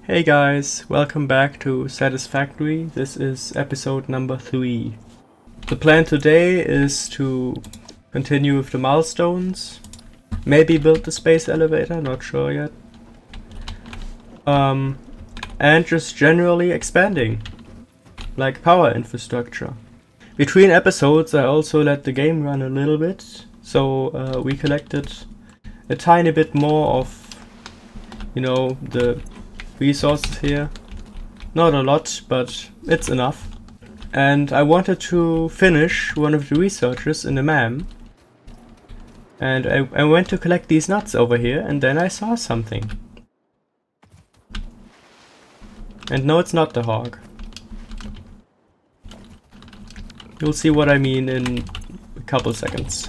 Hey guys, welcome back to Satisfactory. This is episode number 3. The plan today is to continue with the milestones, maybe build the space elevator, not sure yet, and just generally expanding, like power infrastructure. Between episodes I also let the game run a little bit, so we collected a tiny bit more of, the resources here. Not a lot, but it's enough. And I wanted to finish one of the researches in the MAM. And I went to collect these nuts over here, and then I saw something. And no, it's not the hog. You'll see what I mean in a couple seconds.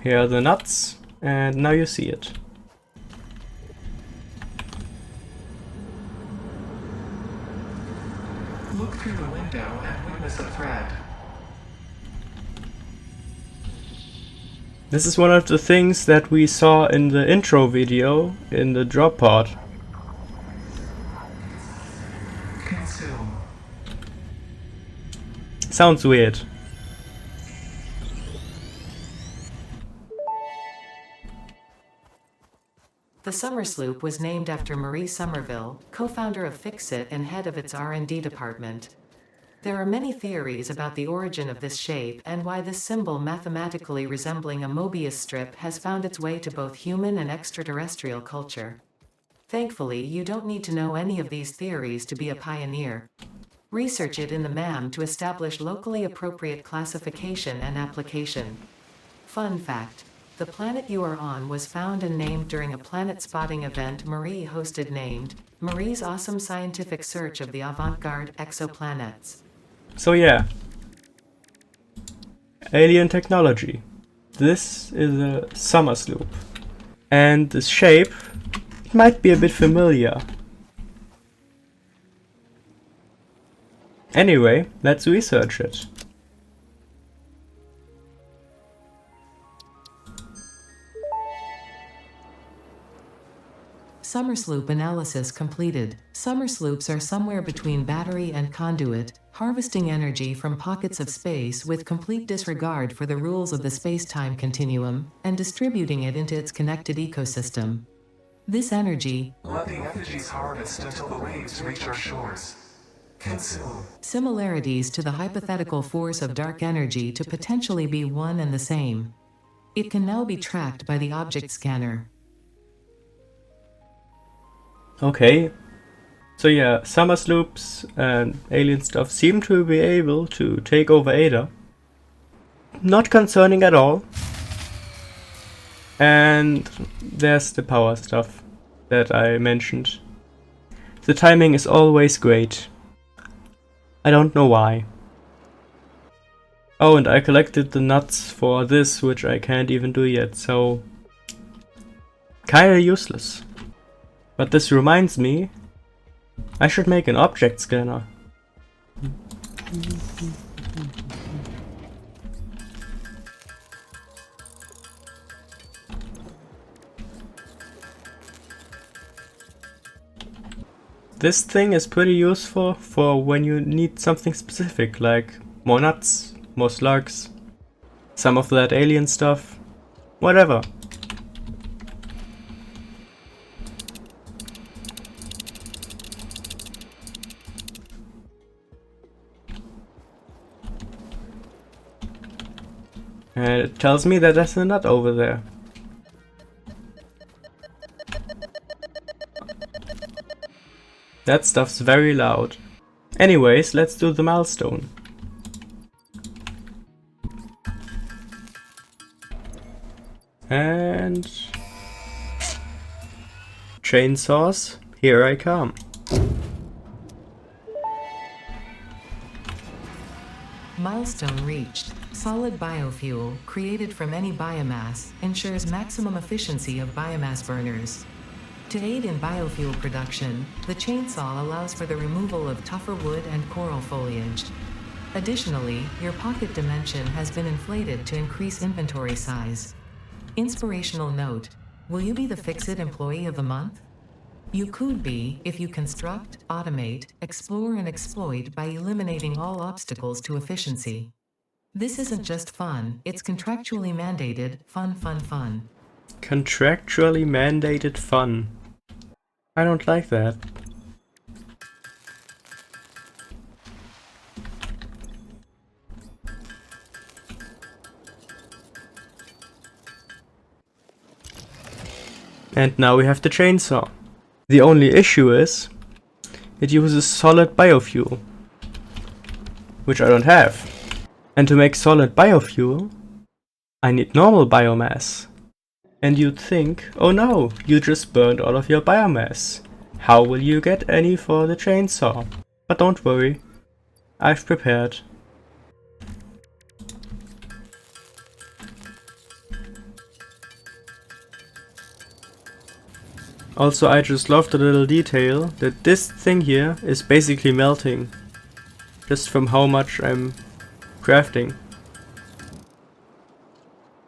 Here are the nuts, and now you see it. Look through the window and witness a thread. This is one of the things that we saw in the intro video in the drop pod. Consume. Sounds weird. The Summer Sloop was named after Marie Somerville, co-founder of FICSIT and head of its R&D department. There are many theories about the origin of this shape and why this symbol mathematically resembling a Mobius strip has found its way to both human and extraterrestrial culture. Thankfully, you don't need to know any of these theories to be a pioneer. Research it in the MAM to establish locally appropriate classification and application. Fun fact. The planet you are on was found and named during a planet spotting event Marie hosted named Marie's Awesome Scientific Search of the Avant-Garde Exoplanets. So yeah. Alien technology. This is a summer sloop. And this shape, it might be a bit familiar. Anyway, let's research it. Summer sloop analysis completed. Summer sloops are somewhere between battery and conduit, harvesting energy from pockets of space with complete disregard for the rules of the space-time continuum, and distributing it into its connected ecosystem. This energy, Let the effigies harvest until the waves reach our shores. Consume. similarities to the hypothetical force of dark energy to potentially be one and the same. It can now be tracked by the object scanner. Okay. So yeah, summer sloops and alien stuff seem to be able to take over Ada. Not concerning at all. And there's the power stuff that I mentioned. The timing is always great. I don't know why. Oh, and I collected the nuts for this, which I can't even do yet, so kinda useless. But this reminds me, I should make an object scanner. This thing is pretty useful for when you need something specific, like more nuts, more slugs, some of that alien stuff, whatever. And it tells me that there's a nut over there. That stuff's very loud. Anyways, let's do the milestone. And chainsaws, here I come. Milestone reached. Solid biofuel, created from any biomass, ensures maximum efficiency of biomass burners. To aid in biofuel production, the chainsaw allows for the removal of tougher wood and coral foliage. Additionally, your pocket dimension has been inflated to increase inventory size. Inspirational note: Will you be the FICSIT Employee of the Month? You could be if you construct, automate, explore, and exploit by eliminating all obstacles to efficiency. This isn't just fun, it's contractually mandated fun, fun, fun. Contractually mandated fun. I don't like that. And now we have the chainsaw. The only issue is it uses solid biofuel, which I don't have. And to make solid biofuel, I need normal biomass. And you'd think, oh no, you just burned all of your biomass. How will you get any for the chainsaw? But don't worry, I've prepared. Also, I just love the little detail that this thing here is basically melting, just from how much I'm crafting.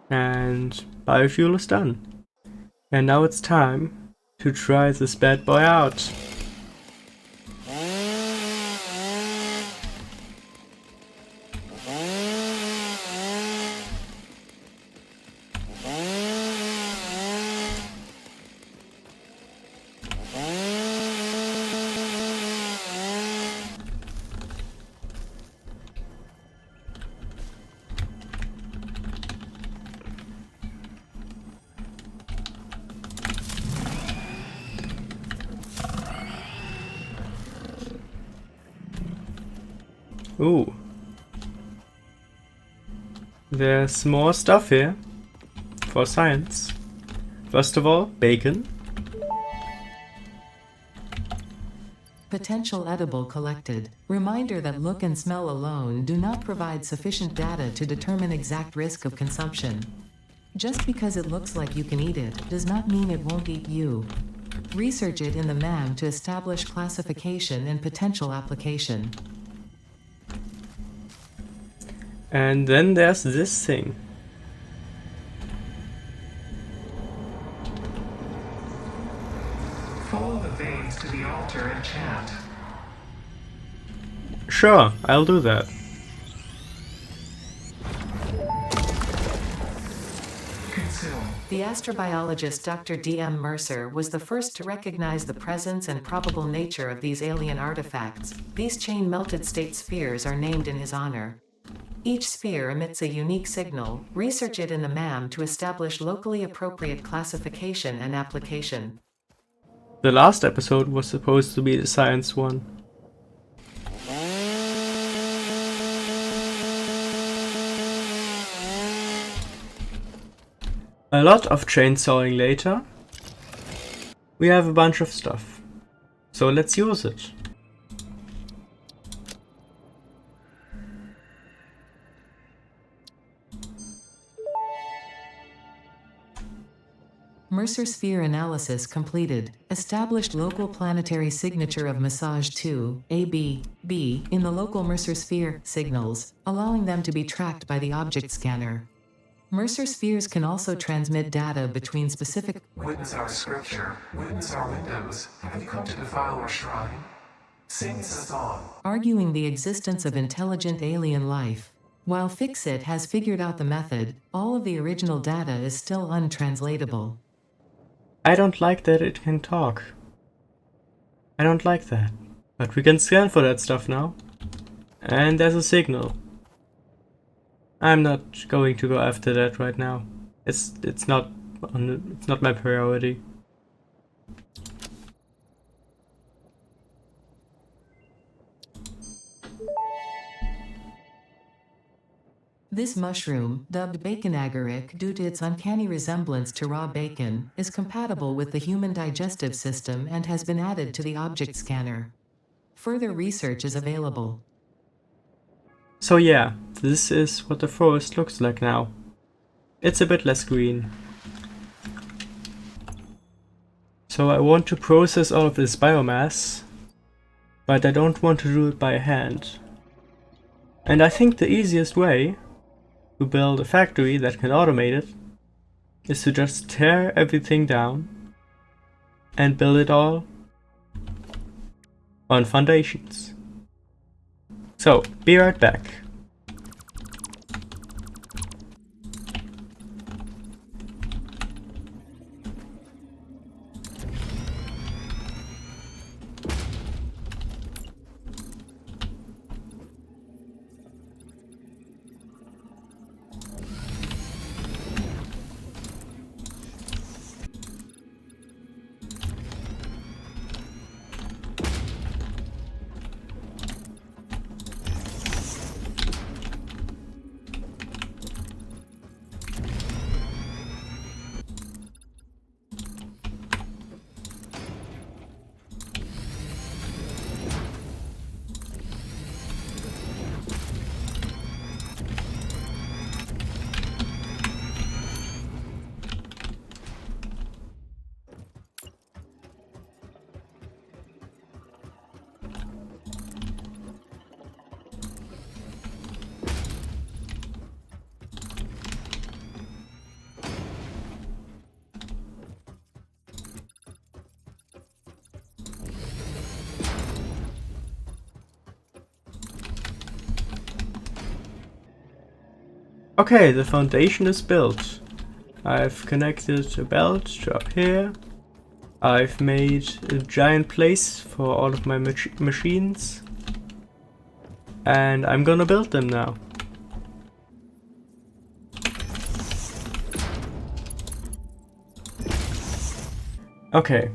And biofuel is done. And now it's time to try this bad boy out. Ooh. There's more stuff here for science. First of all, bacon. Potential edible collected. Reminder that look and smell alone do not provide sufficient data to determine exact risk of consumption. Just because it looks like you can eat it does not mean it won't eat you. Research it in the MAM to establish classification and potential application. And then there's this thing. Follow the veins to the altar and chant. Sure, I'll do that. Consume. The astrobiologist Dr. D.M. Mercer was the first to recognize the presence and probable nature of these alien artifacts. These chain-melted state spheres are named in his honor. Each sphere emits a unique signal. Research it in the MAM to establish locally appropriate classification and application. The last episode was supposed to be the science one. A lot of chainsawing later. We have a bunch of stuff. So let's use it. Mercer sphere analysis completed. Established local planetary signature of massage 2, AB, B, in the local Mercer sphere signals, allowing them to be tracked by the object scanner. Mercer spheres can also transmit data between specific. Witness our scripture. Witness our windows. Have you come to defile our shrine? Sing us a song. Arguing the existence of intelligent alien life. While FICSIT has figured out the method, all of the original data is still untranslatable. I don't like that it can talk. I don't like that. But we can scan for that stuff now. And there's a signal. I'm not going to go after that right now. It's not my priority. This mushroom, dubbed bacon agaric due to its uncanny resemblance to raw bacon, is compatible with the human digestive system and has been added to the object scanner. Further research is available. So yeah, this is what the forest looks like now. It's a bit less green. So I want to process all of this biomass, but I don't want to do it by hand. And I think the easiest way to build a factory that can automate it is to just tear everything down and build it all on foundations. So, be right back. Okay, the foundation is built. I've connected a belt to up here. I've made a giant place for all of my machines. And I'm gonna build them now. Okay.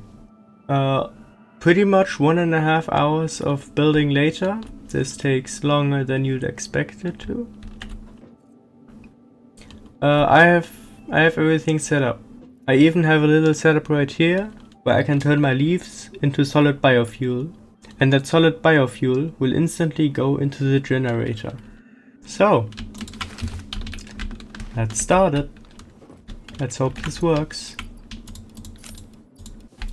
Pretty much 1.5 hours of building later. This takes longer than you'd expect it to. I have everything set up. I even have a little setup right here where I can turn my leaves into solid biofuel, and that solid biofuel will instantly go into the generator. So, let's start it. Let's hope this works.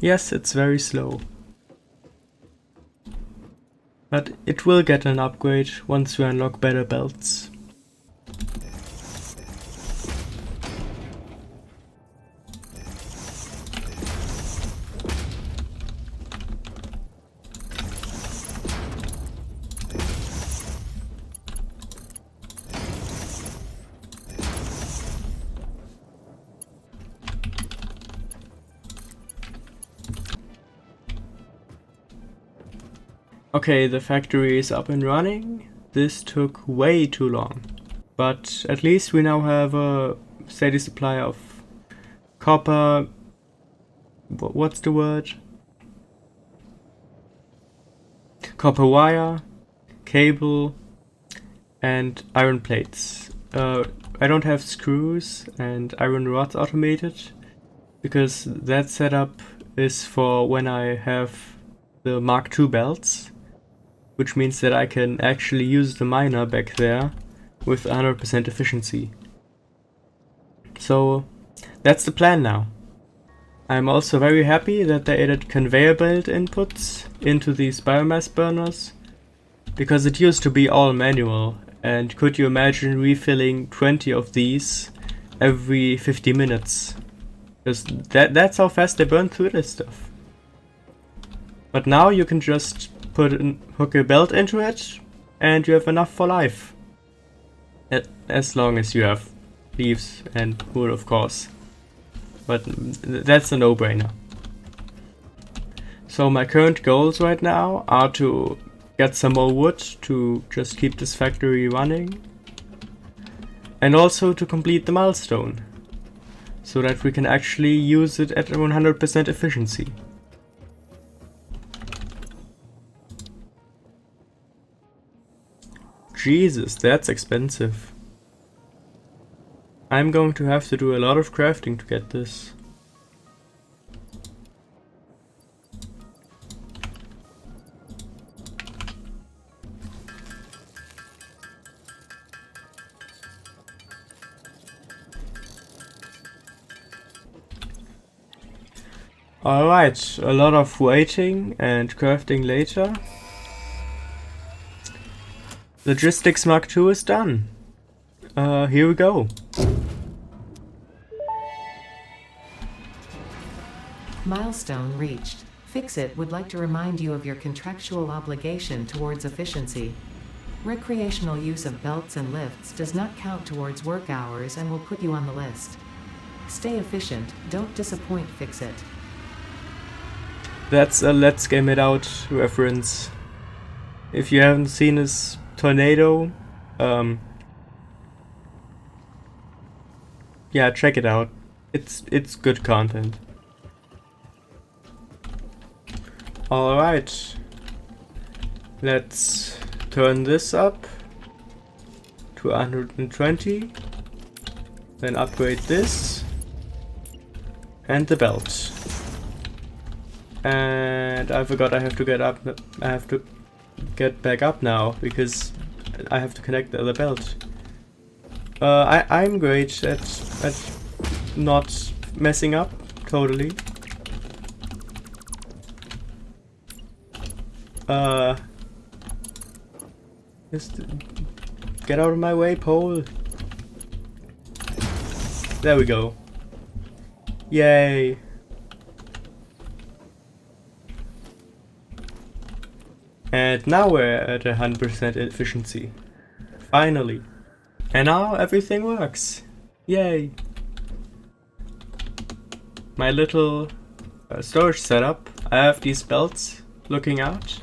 Yes, it's very slow. But it will get an upgrade once we unlock better belts. Okay, the factory is up and running. This took way too long. But at least we now have a steady supply of copper. What's the word? Copper wire, cable, and iron plates. I don't have screws and iron rods automated because that setup is for when I have the Mark II belts, which means that I can actually use the miner back there with 100% efficiency. So that's the plan now. I'm also very happy that they added conveyor belt inputs into these biomass burners, because it used to be all manual, and could you imagine refilling 20 of these every 50 minutes? Because that's how fast they burn through this stuff. But now you can just hook a belt into it, and you have enough for life. As long as you have leaves and wood, of course. But that's a no-brainer. So my current goals right now are to get some more wood to just keep this factory running, and also to complete the milestone, so that we can actually use it at 100% efficiency. Jesus, that's expensive. I'm going to have to do a lot of crafting to get this. Alright, a lot of waiting and crafting later. Logistics Mark II is done. Here we go. Milestone reached. FICSIT would like to remind you of your contractual obligation towards efficiency. Recreational use of belts and lifts does not count towards work hours and will put you on the list. Stay efficient, don't disappoint FICSIT. That's a Let's Game It Out reference. If you haven't seen this tornado, yeah, check it out. It's good content. Alright. Let's turn this up to 120. Then upgrade this. And the belt. And I forgot I have to get up. I have to get back up now because I have to connect the other belt. I'm great at not messing up totally. Just get out of my way, pole. There we go. Yay. And now we're at 100% efficiency. Finally. And now everything works. Yay. My little storage setup. I have these belts looking out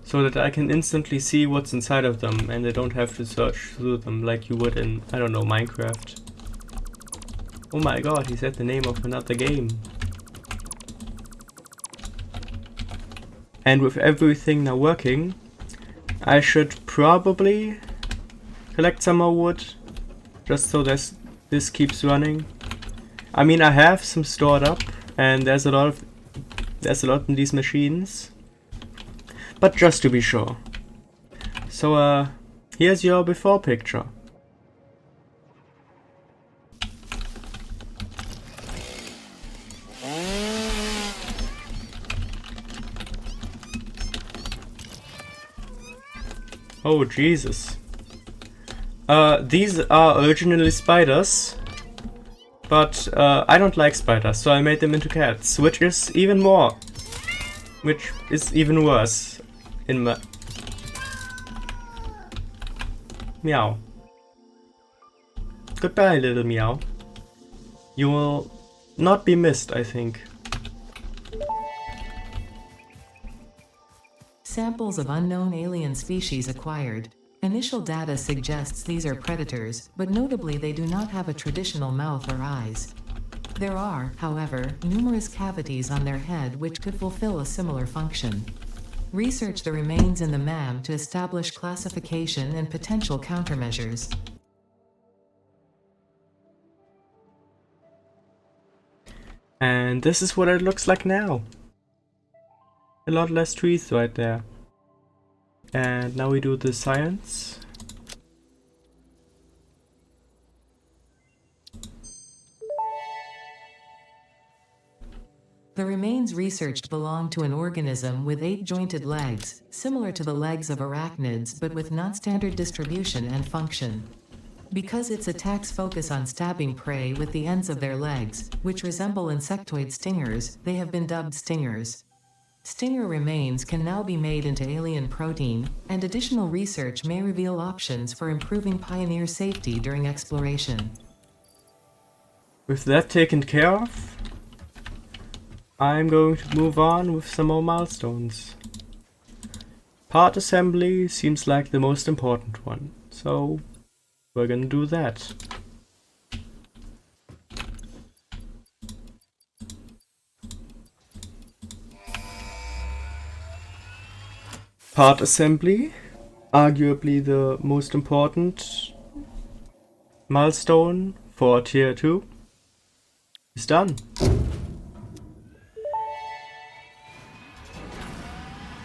so that I can instantly see what's inside of them and I don't have to search through them like you would in, I don't know, Minecraft. Oh my god, he said the name of another game. And with everything now working, I should probably collect some more wood just so this keeps running. I mean, I have some stored up and there's a lot in these machines. But just to be sure. So here's your before picture. Oh Jesus. These are originally spiders, but I don't like spiders, so I made them into cats, which is even worse in my... Meow. Goodbye, little meow. You will not be missed, I think. Samples of unknown alien species acquired. Initial data suggests these are predators, but notably they do not have a traditional mouth or eyes. There are, however, numerous cavities on their head which could fulfill a similar function. Research the remains in the MAM to establish classification and potential countermeasures. And this is what it looks like now. A lot less trees right there. And now we do the science. The remains researched belong to an organism with 8 jointed legs, similar to the legs of arachnids but with non-standard distribution and function. Because its attacks focus on stabbing prey with the ends of their legs, which resemble insectoid stingers, they have been dubbed stingers. Stinger remains can now be made into alien protein, and additional research may reveal options for improving pioneer safety during exploration. With that taken care of, I'm going to move on with some more milestones. Part assembly seems like the most important one, so we're gonna do that. Part assembly, arguably the most important milestone for tier 2, is done.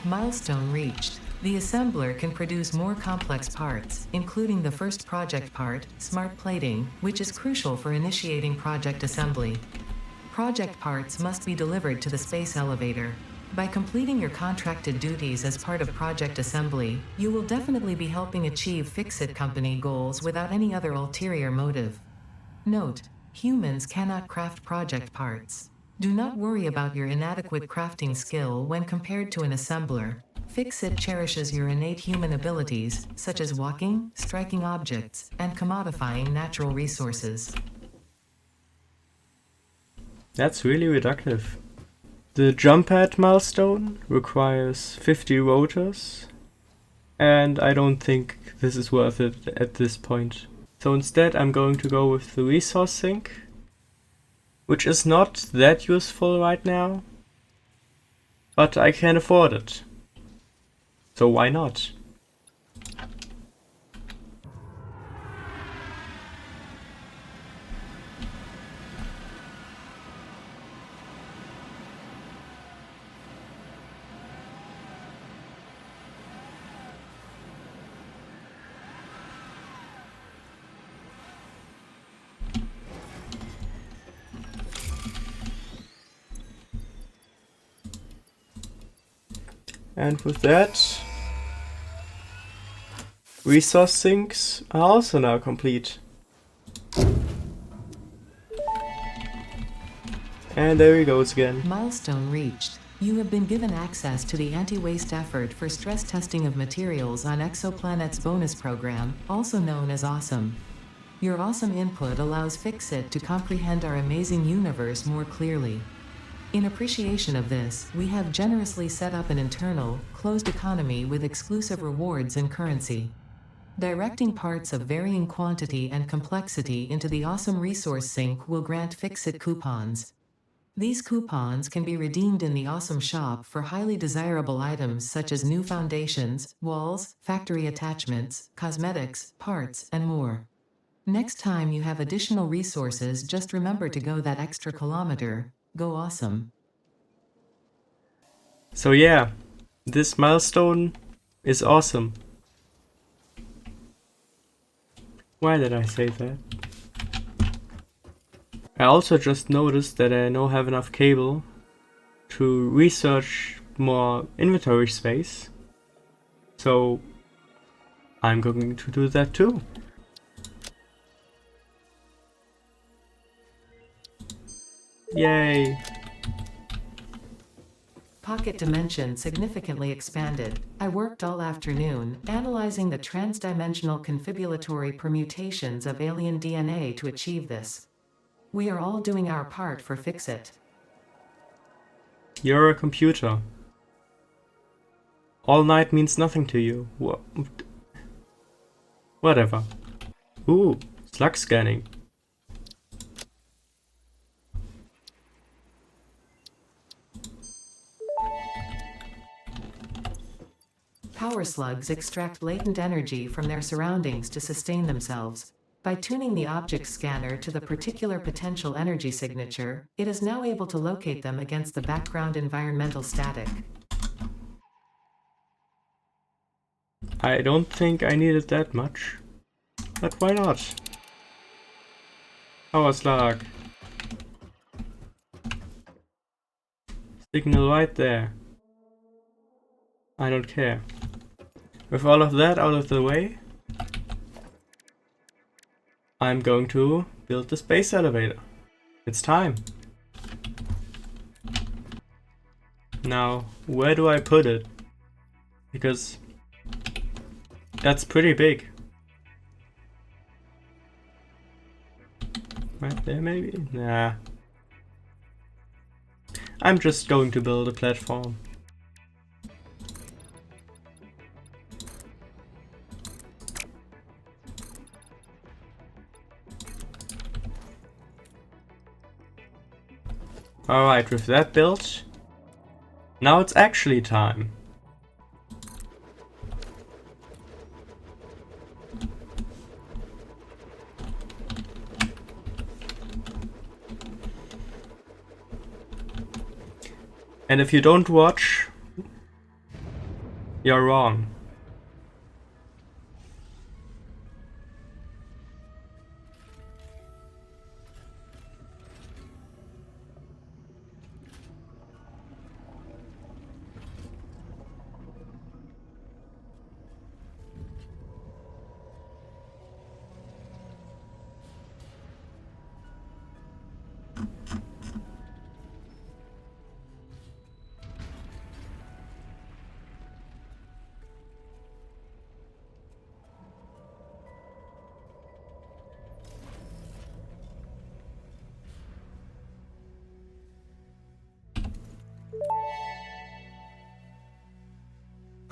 Milestone reached. The assembler can produce more complex parts, including the first project part, smart plating, which is crucial for initiating project assembly. Project parts must be delivered to the space elevator. By completing your contracted duties as part of project assembly, you will definitely be helping achieve FICSIT company goals without any other ulterior motive. Note: humans cannot craft project parts. Do not worry about your inadequate crafting skill when compared to an assembler. FICSIT cherishes your innate human abilities, such as walking, striking objects, and commodifying natural resources. That's really reductive. The jump pad milestone requires 50 rotors, and I don't think this is worth it at this point. So instead I'm going to go with the resource sink, which is not that useful right now, but I can afford it. So why not? And with that, resource sinks are also now complete. And there he goes again. Milestone reached. You have been given access to the anti-waste effort for stress testing of materials on Exoplanet's bonus program, also known as Awesome. Your awesome input allows FICSIT to comprehend our amazing universe more clearly. In appreciation of this, we have generously set up an internal, closed economy with exclusive rewards and currency. Directing parts of varying quantity and complexity into the Awesome Resource Sink will grant FICSIT coupons. These coupons can be redeemed in the Awesome Shop for highly desirable items such as new foundations, walls, factory attachments, cosmetics, parts, and more. Next time you have additional resources, just remember to go that extra kilometer. Go awesome. So yeah, this milestone is awesome. Why did I say that? I also just noticed that I now have enough cable to research more inventory space. So I'm going to do that too. Yay! Pocket dimension significantly expanded. I worked all afternoon, analyzing the transdimensional confibulatory permutations of alien DNA to achieve this. We are all doing our part for FICSIT. You're a computer. All night means nothing to you. Whatever. Ooh, slug scanning. Power slugs extract latent energy from their surroundings to sustain themselves. By tuning the object scanner to the particular potential energy signature, it is now able to locate them against the background environmental static. I don't think I needed that much. But why not? Power slug. Signal right there. I don't care. With all of that out of the way, I'm going to build the space elevator. It's time. Now, where do I put it? Because that's pretty big. Right there maybe? Nah. I'm just going to build a platform. Alright, with that built, now it's actually time. And if you don't watch, you're wrong.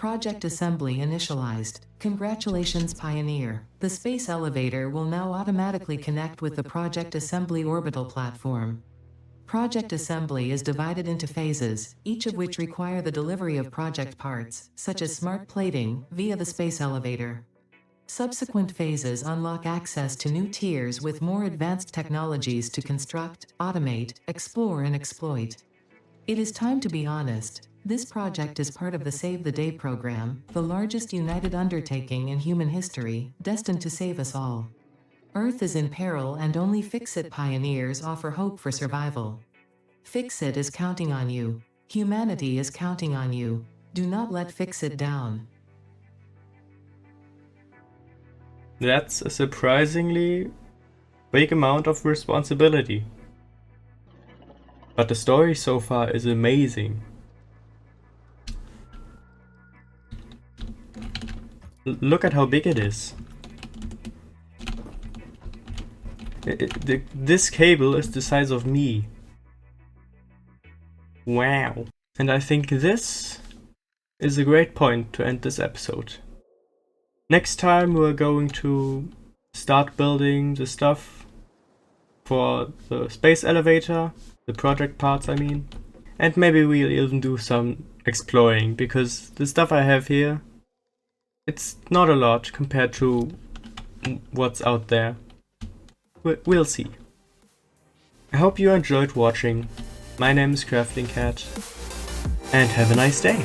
Project assembly initialized. Congratulations, Pioneer. The space elevator will now automatically connect with the Project Assembly orbital platform. Project assembly is divided into phases, each of which require the delivery of project parts, such as smart plating, via the space elevator. Subsequent phases unlock access to new tiers with more advanced technologies to construct, automate, explore, and exploit. It is time to be honest. This project is part of the Save the Day program, the largest united undertaking in human history, destined to save us all. Earth is in peril and only FICSIT pioneers offer hope for survival. FICSIT is counting on you. Humanity is counting on you. Do not let FICSIT down. That's a surprisingly big amount of responsibility. But the story so far is amazing. Look at how big it is. This cable is the size of me. Wow. And I think this is a great point to end this episode. Next time we're going to start building the stuff for the space elevator, the project parts I mean. And maybe we'll even do some exploring, because the stuff I have here, it's not a lot compared to what's out there. We'll see. I hope you enjoyed watching. My name is Crafting Cat, and have a nice day.